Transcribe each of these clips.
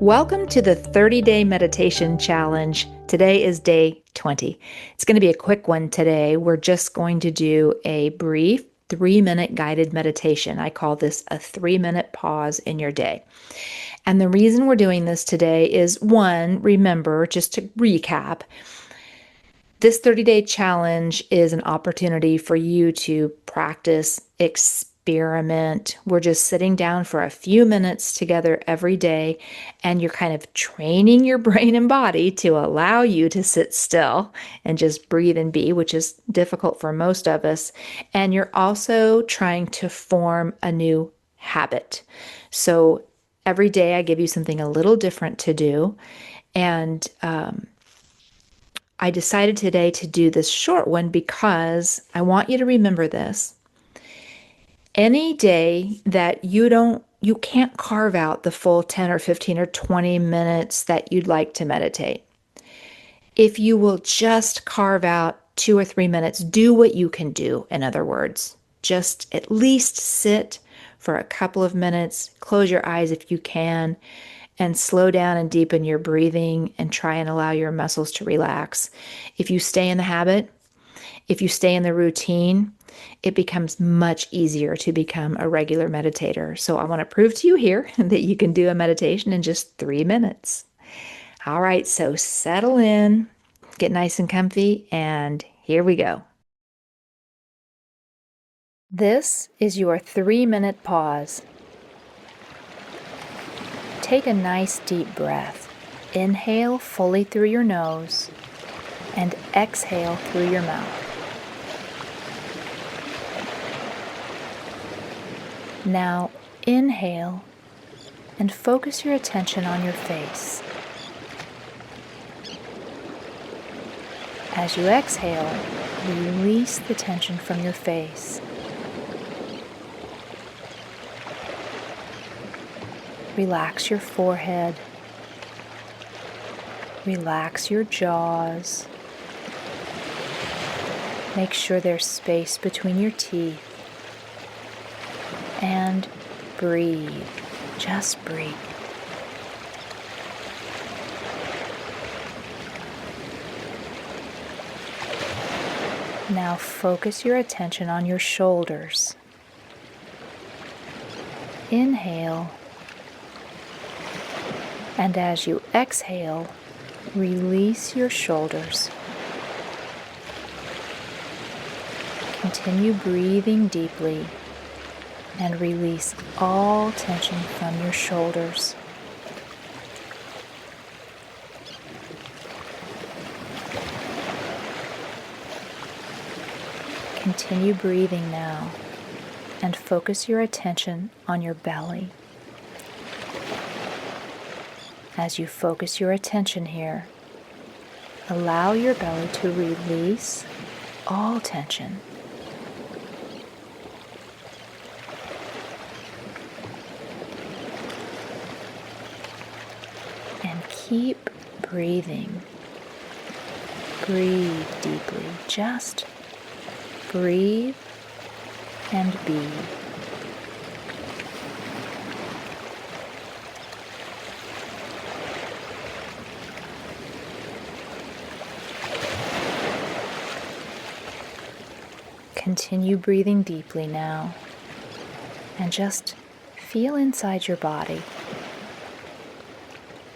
Welcome to the 30-day meditation challenge. Today is day 20. It's going to be a quick one today. We're just going to do a brief 3-minute guided meditation. I call this a 3-minute pause in your day. And the reason we're doing this today is one, remember, just to recap, this 30-day challenge is an opportunity for you to practice, experiment. We're just sitting down for a few minutes together every day, and you're kind of training your brain and body to allow you to sit still and just breathe and be, which is difficult for most of us. And you're also trying to form a new habit. So every day I give you something a little different to do. And I decided today to do this short one because I want you to remember this. Any day that you can't carve out the full 10 or 15 or 20 minutes that you'd like to meditate. If you will just carve out 2 or 3 minutes, do what you can do, in other words. Just at least sit for a couple of minutes, close your eyes if you can, and slow down and deepen your breathing and try and allow your muscles to relax. If you stay in the habit, if you stay in the routine, it becomes much easier to become a regular meditator. So I want to prove to you here that you can do a meditation in just 3 minutes. All right, so settle in, get nice and comfy, and here we go. This is your 3-minute pause. Take a nice deep breath. Inhale fully through your nose and exhale through your mouth. Now inhale and focus your attention on your face. As you exhale, release the tension from your face. Relax your forehead. Relax your jaws. Make sure there's space between your teeth. And breathe. Just breathe. Now focus your attention on your shoulders. Inhale. And as you exhale, release your shoulders. Continue breathing deeply and release all tension from your shoulders. Continue breathing now and focus your attention on your belly. As you focus your attention here, allow your belly to release all tension. And keep breathing. Breathe deeply. Just breathe and be. Continue breathing deeply now and just feel inside your body.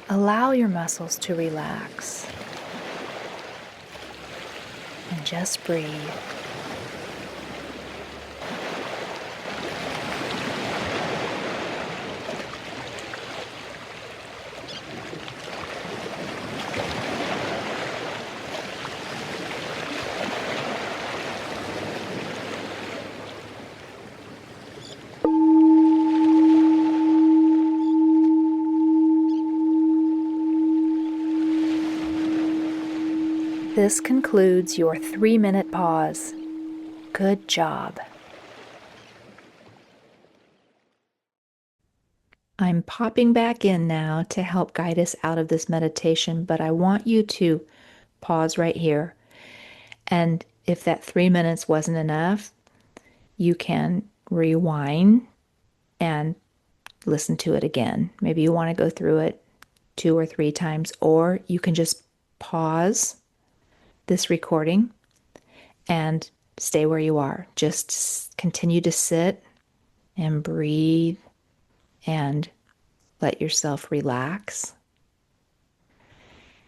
Allow your muscles to relax and just breathe. This concludes your 3-minute pause. Good job. I'm popping back in now to help guide us out of this meditation, but I want you to pause right here. And if that 3 minutes wasn't enough, you can rewind and listen to it again. Maybe you want to go through it 2 or 3 times, or you can just pause this recording and stay where you are. Just continue to sit and breathe and let yourself relax.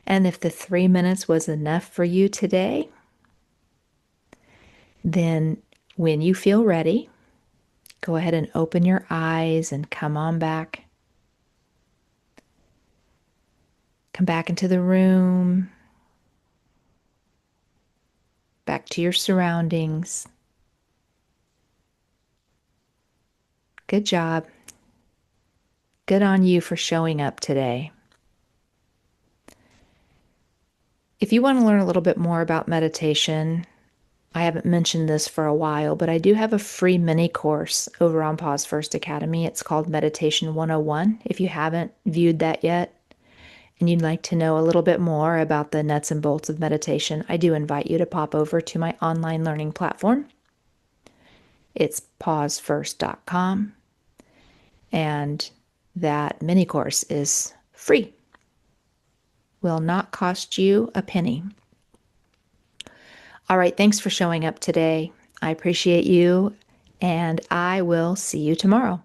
And if the 3 minutes was enough for you today, then when you feel ready, go ahead and open your eyes and come on back. Come back into the room, back to your surroundings. Good job. Good on you for showing up today. If you want to learn a little bit more about meditation, I haven't mentioned this for a while, but I do have a free mini course over on Pause First Academy. It's called Meditation 101. If you haven't viewed that yet and you'd like to know a little bit more about the nuts and bolts of meditation, I do invite you to pop over to my online learning platform. It's pausefirst.com, and that mini course is free. Will not cost you a penny. All right, thanks for showing up today. I appreciate you, and I will see you tomorrow.